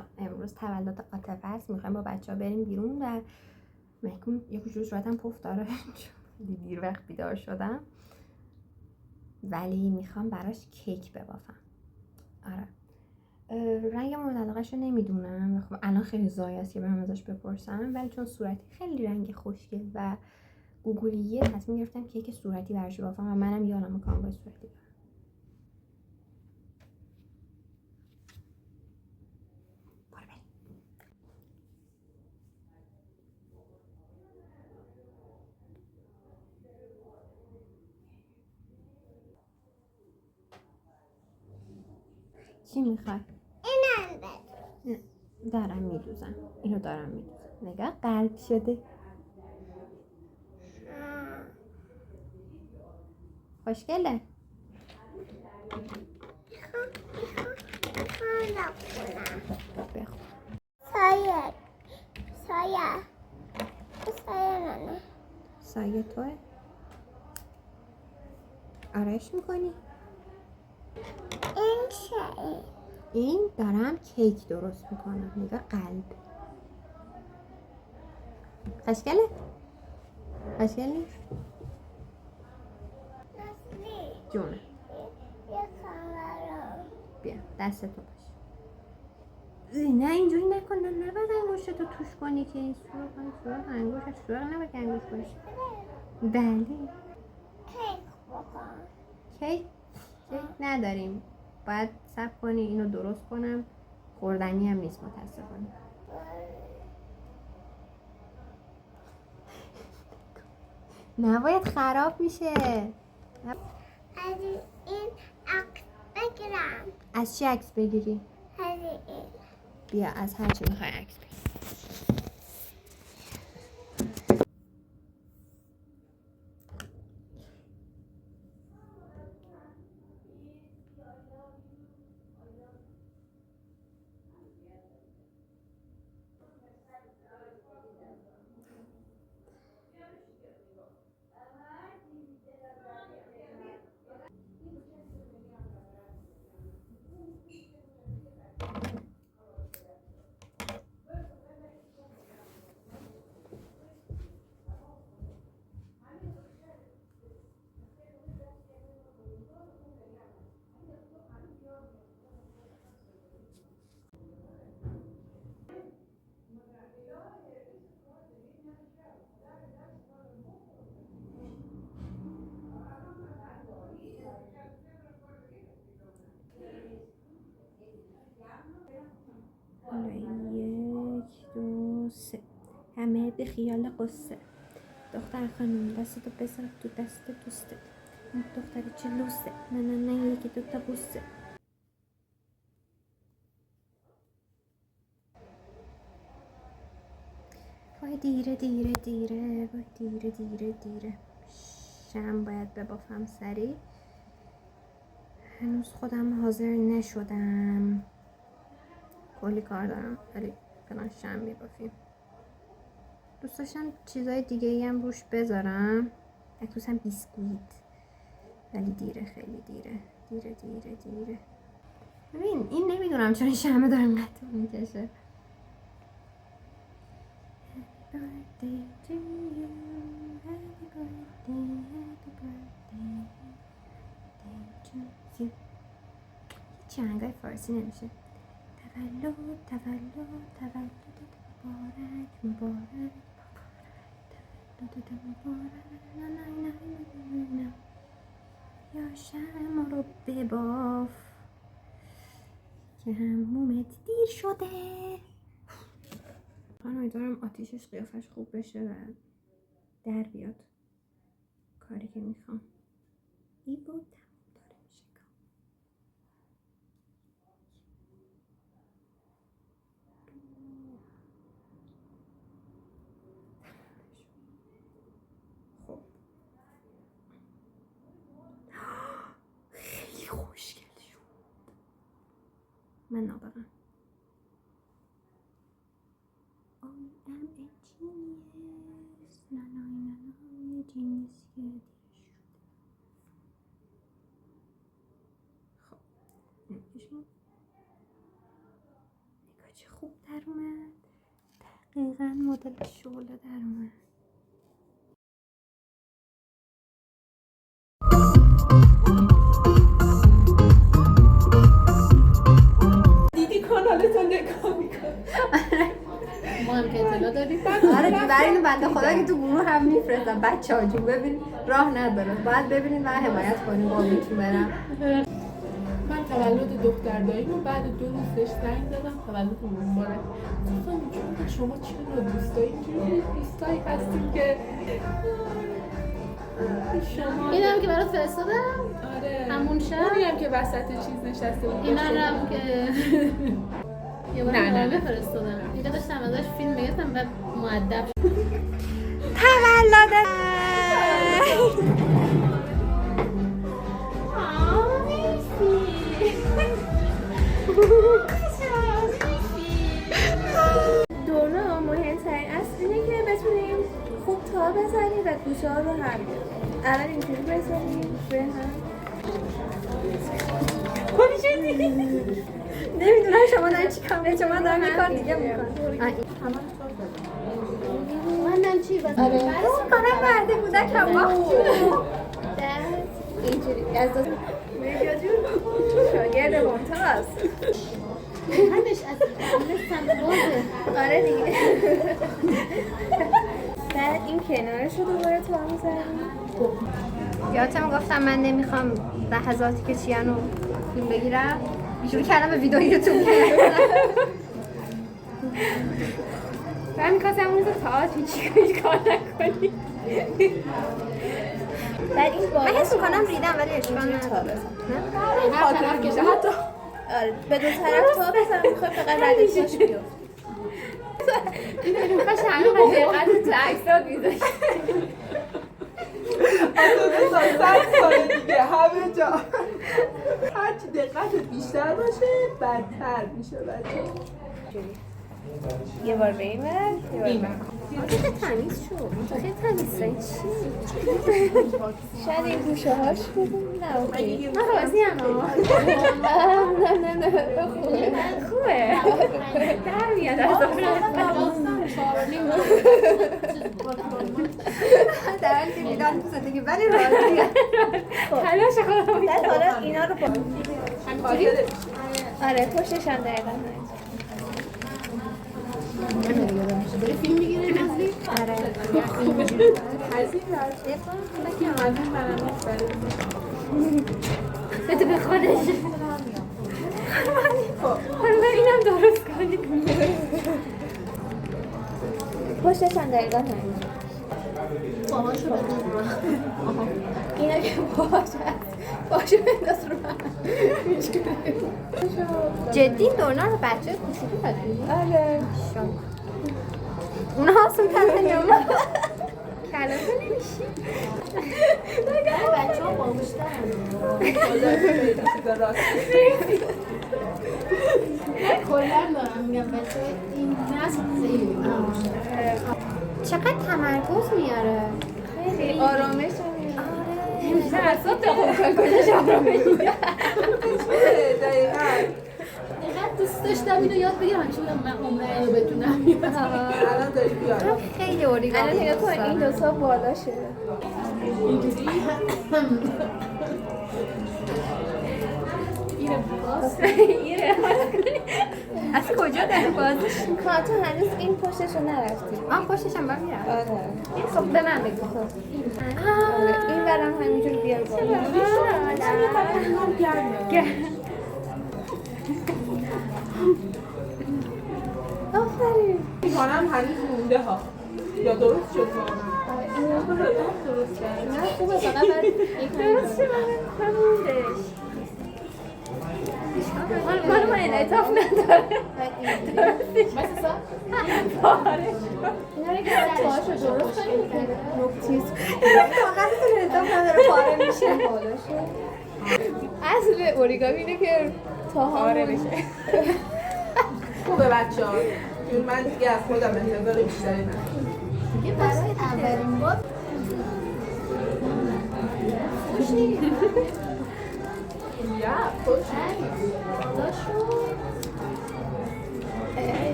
خب امروز تولد عاطفه است، میخوایم با بچه ها بریم بیرون و محکوم یه کجور صورتم پف داره چون دیر وقت بیدار شدم، ولی میخوام براش کیک ببافم. آره رنگ مورد علاقه‌شو نمیدونم، خب الان خیلی زایه است که برم ازش بپرسم، ولی چون صورتی خیلی رنگ خوشگل و گوگلیه تصمیم گرفتم کیک صورتی براش بافم و منم یادم کامبای صورتی دارم. چی میخوای؟ اینم بده. نه دارم میدوزم، اینو دارم میدوزم. نگاه قلب شده. خوشگله. میخوام بخونم. بخون. سایه سایه سایه منه. سایه توه؟ آرایش میکنی؟ این چه؟ این دارم کیک درست میکنم. نگاه قلب. خوشگله؟ خوشگل نیست؟ نسلی جونه یه کامرام. بیا دست تو باش. نه اینجوری نکن، نه نباید انگوشتو توش کنی که این سراغ انگوشت سراغ نباید که انگوش باشه. بله کیک بکن. کیک نداریم، باید صبر کنی اینو درست کنم، خوردنی هم نیست متاسفانه. نباید خراب میشه. از این عکس بگیرم. از چی عکس بگیری؟ از این. بیا از هر چی میخوای عکس بگیری. حالا 1 2 3 همه به خیال قصه. دختر خانم دستتو بذار تو دست دوستت، این دختر چه لوسه، نه نه نه یکی دوتا بوسه. وای دیره دیره دیره، وای دیره دیره دیره. شم باید ببافم سریع، هنوز خودم حاضر نشدم، کلی کار دارم، ولی فعلا شم میبافیم. دوست داشتم چیزای دیگه ای هم روش بذارم، خصوصا بیسکویت، ولی دیره، خیلی دیره دیره دیره دیره. ببین این نمیدونم چرا شمه داره انقدر میکشه. چنگای فارسی نمیشه. تولد تولد تولد مبارک مبارک تولد مبارک یا شمع رو بباف که همومت دیر شده. من امیدوارم آتیشش قیافش خوب بشه و در بیاد کاری که میخوام. ای بود تموم داره میشه کار. خب خیلی خوشگل شد. من نابغم. I am a genius. نه نه نه نه یه جینیس که دیره شده. خب نمیکشم. نگاه چه خوب در اومد. دقیقا مدل شعله در اومد. دیدی کانالتو نگاه میکنه. ما هم که اطلاع داریم. آره برای اینو بنده خدا که تو گروه هم میفرستم بچه ها جون ببین راه نداره باید ببینید و حمایت کنیم قابلتون برم. من تولد دختر داییمو بعد 2 روز بهش زنگ دادم تولد مبارک. گفتم جون شما چرا دوستایی اینجوری دوستایی هستیم که شما اینم که برات فرستادم آره همون شب اونی هم که وسط چیز نشسته بود اینا هم که یه بار نه. نامه فرستادم اینجا داشتم ازش فیلم میگفتم و مؤدب تولد دورنا مهمترین اصل اینه که بتونیم خوب تا بزنیم و گوشه ها رو هم اول اینجوری بزنیم به هم نمیدونم شما دارین چی کار میکنید چون من دارم یه کار دیگه میکنم. من چی بزنم اون کارم مرده بودکم اینجوری از دست میگه جون شاگرد ممتاز همش از مثل بازه آره دیگه بعد این کنارش رو دوباره تا میزنیم یادتم گفتم من نمیخوام لحظاتی که چیان رو فیلم بگیرم شروع کردم به ویدیو یوتیوب کردم من میخواستم اون روز تئاتر هیچ کار نکنی. بعد این بالا من حس میکنم ریدم ولی اشکال اینجوری تا نداره. بزن هر طرف کشه حتی آره به دو طرف تا بزن میخوای فقط ردش بیفت کاش همه با دقت تو عکس‌ها می‌ذاشت. اصلا 100 سال دیگه همه جا هرچی دقت بیشتر باشه بدتر میشه بچه یه بار به این ور یه بار این به خیلی تمیز شد. خیلی تمیز شد. چی؟ شاید این گوشه هاش بدون نه اوکی من راضی ام. نه خوبه. در میاد از در حالی که میدان تو زندگی ولی راضی ام. تلاش خودم بعد حالا اینا رو با خاطره آره پشتشان دقیقا هست داری فیلم میگیری نزدیک آره. از این ورزه که معلوم برم بده به خودش. حالا اینم درست کنیم. پشتشان دقیقا هست باهاشو بزن اینا که باهاش هست باشو بنداز رو هم جدی دورنا رو بچه کوچولو بدونی؟ آره اونا آسون تنه نمون کلافه نمیشی؟ بچه ها باهوشترن کلا دارم میگم بچه این نسل خیلی باهوشترن چقدر تمرکز میاره. خیلی آرامش هم اعصاب تا کجاش آرامش میاره. دقیقا اینقدر دوست داشتم اینو یاد بگیرم همیشه بودم من عمره اینو بتونم یاد الان داری بیاد خیلی اوریگامی الان نگاه کن این دو تا بالاشه اینجوری از کجا در بازش؟ تو هنوز این پشتش رو نرفتی آن پشتش هم باید میرم. آره خب به من بگو. آره این برم همینجور بیار بالا آفرین میکنم هنوز مونده ها یا درست شد واقعا درست کرد نه خوبه فقط باید درست شد هموندش. مال ما انعطاف نداره. مثلا اینا رو که پاهاشو درست کنیم نکتیز طاقتتون انعطاف نداره پاره میشه. اصل اوریگامی اینه که پاره بشه خوبه بچه ها من دیگه از خودم انتظار بیشتری ندارم دیگه برای اولین بار یا خوش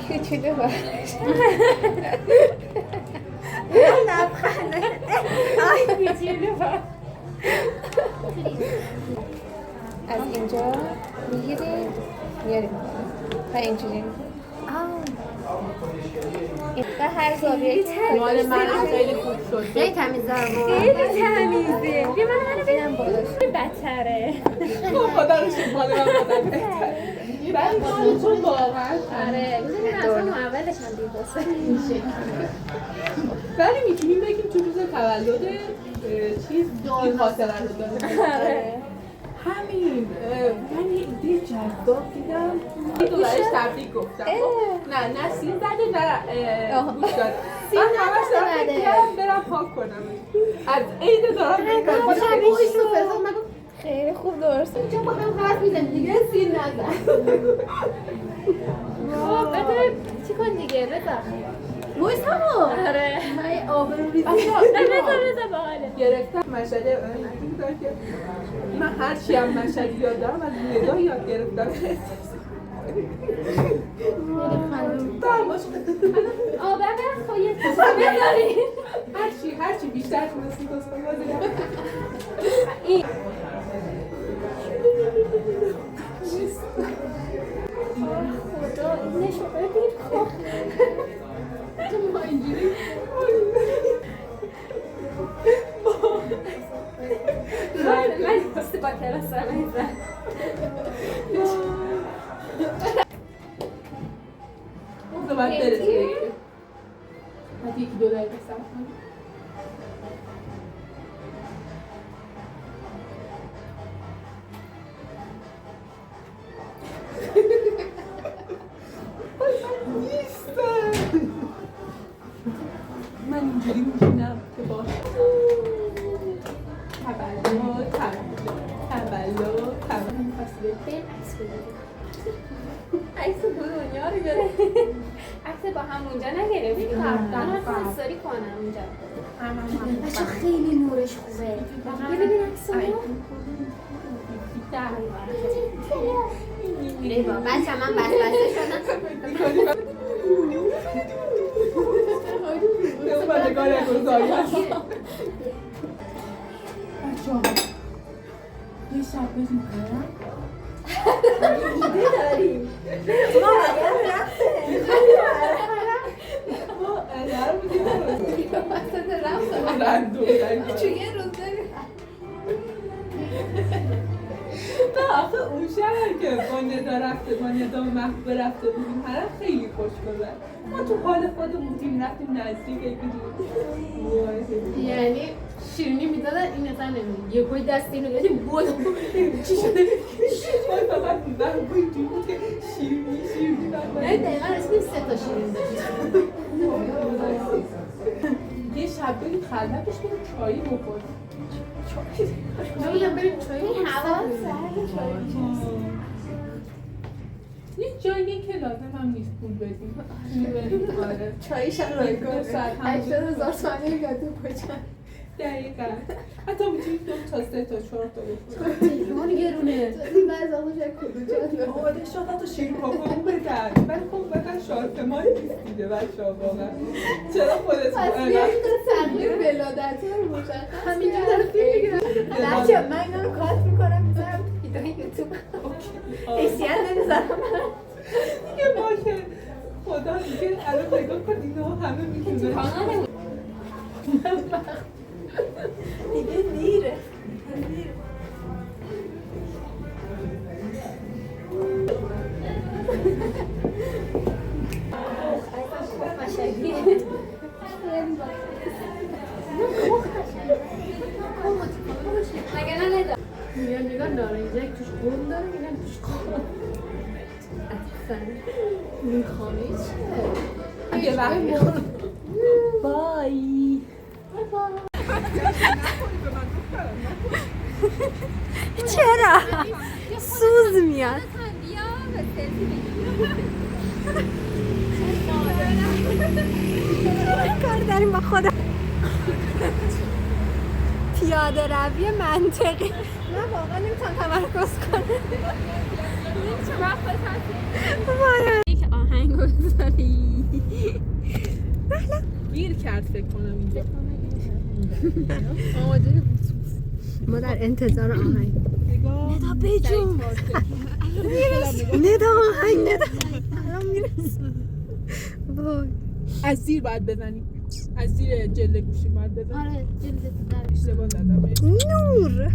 کوچولو باش. لبخنده. آی کوچولو باش. از اینجا میگیریم میاریم بالا و اینجوری و هر زاویه که مال من خیلی خوب شد. خیلی تمیزه خیلی تمیزه. بیا منو ببینم بالاش بدتره. خدا رو شکر مال من بودن بهتره. ولی مال تو واقعا آره اصلا اولش هم بی‌حسه. ولی میتونیم بگیم تو روز تولد چیز این خاطره رو داره. همین من یه ایده جذاب دیدم تو برش تبریک گفتم نه سین زده نه گوش داد من همش دارم فکر کردم برم پاک کنم از عید دارم خیلی خوب درست. چون با هم حرف میزنیم دیگه سین نزن. بده چی کن دیگه بذار. مویز همون. آره. من آبرو ریزی. بذار باحاله. گرفتم مشهد من هر چی هم مشهد یاد دارم از ندا یاد گرفتم ببر خواهی بذاری. هر چی بیشتر تونستی دوستان بازی این خدا اینشو ببین خب ما اینجوری من دست با کلاس رو میزن تو باید برسی حتی 1-2 دقیقه صبر کنی من اینجوری میشینم که باش تولد بریم عکس بگیریم عکس دو دنیا رو گرفتیم عکس با هم اونجا نگرفتیم من اصلا استوری کنم اونجا بچه خیلی نورش خوبه. ببین عکس رو ای بابا بچه من بسته شدم اومدگار گذاری هست بچه ها یه شب بزیم کنم ایده داریم. ما ادهر بودیم چون یه روز داریم. آخه اون شب که با ندا و محبوبه رفته بودیم هر خیلی خوش گذشت ما تو حال خودمون بودیم رفتیم نزدیک یعنی شیرینی میدادن این اصلا نمیدونی یه کوی دست اینو دادیم بودم چی شده؟ ما فقط میدن بوی توی بود که شیرینی نه دقیقا رسیدیم 3 تا شیرین داشتیم. یه شب بریم خلوتش بریم چایی بخوریم نه میگم بریم چایی این هوا سرد یه جایی که لازم هم نیست پول بدیم آره چاییش هم رایگاه 80,000 تومانی میگه تو کجا دقیقا حتی میتونید 2 تا 3 تا 4 تا بخوریم تهران گرونه بعض آقا شاید کدوم آره شاید تا شیر پاپون بدن ولی خب بدن شارتمان نیست دیگه بچه ها واقعا چرا خودت پس بیایید تغییر بلادتر مشخص همینجور داره فیلم میگیرم بچه من اینا رو کات میکنم میذارم تو ویدیو یوتیوب حیثیت نمیذارم دیگه باشه خدا دیگه الان نگاه کن اینا همه میتونن دیگه دیره مگه نه ندار میگم نگاه نارنجک توش گل داره میگم توش خواهد میخوامه چیه؟ یه وقت بای چرا؟ سوز میاد کار داریم با خودم پیاده روی منطقی من واقعا نمیتونم تمرکز کنم که آهنگ بذاری گیر کرد فکر کنم اینجا. ما در انتظار آهنگ. ندا بجون. ندا آهنگ ندا. الان میرسه. وای. از زیر باید بزنی. از زیر جلد گوشی باید بزنی. آره جلد در اشتباه زدم. نور.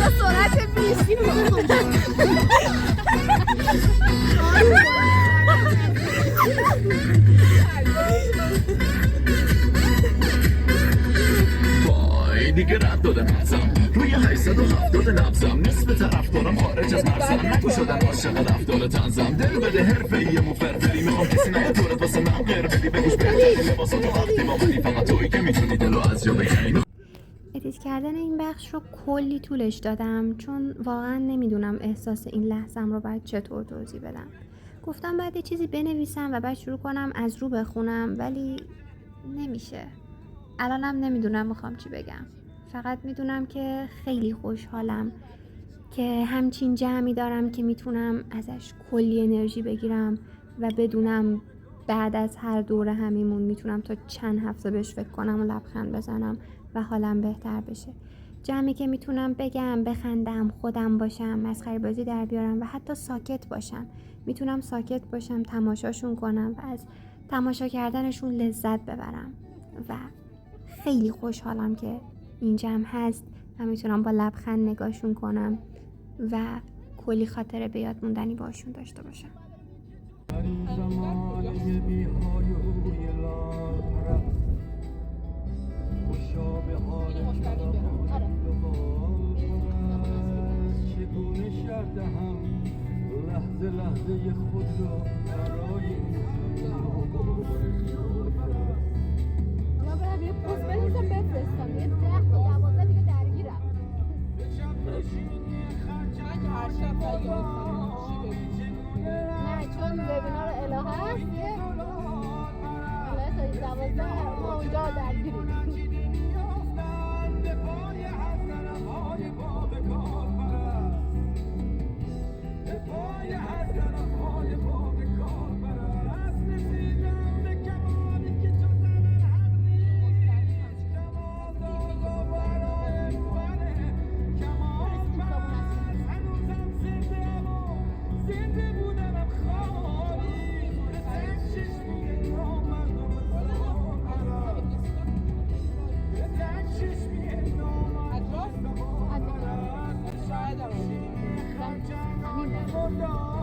با سرعت 20 وای دیگه رد داده مغزم روی 870 نبزم نصف طرفدارم خارج از مرزم نگو شدن عاشق رفتار تنزم دل بده حرفه‌ای مو فرفری میخوام کسی نه طورت واسه من غیر بدی بگوش بهتری لباساتو وقتی با منی فقط تویی که میتونی دلو از جا بکنی. ادیت کردن این بخش رو کلی طولش دادم چون واقعا نمیدونم احساس این لحظم رو باید چطور توضیح بدم. گفتم باید یه چیزی بنویسم و بعد شروع کنم از رو بخونم ولی نمیشه. الانم نمیدونم میخوام چی بگم. فقط میدونم که خیلی خوشحالم که همچین جمعی دارم که میتونم ازش کلی انرژی بگیرم و بدونم بعد از هر دوره همیمون میتونم تا چند هفته بهش فکر کنم و لبخند بزنم و حالم بهتر بشه. جمعی که میتونم بگم، بخندم، خودم باشم، مسخره بازی در بیارم و حتی ساکت باشم. میتونم ساکت باشم، تماشاشون کنم و از تماشا کردنشون لذت ببرم و خیلی خوشحالم که این جمع هست و میتونم با لبخند نگاهشون کنم و کلی خاطره به یاد موندنی باشون داشته باشم. لحظه لحظه خود را برای ما برم یه پوست بنویسم بفرستم یه 10 تا 12 دیگه درگیرم. نه چون وبینار الهه هست یه الهه تا 12 ما اونجا درگیریم. خدا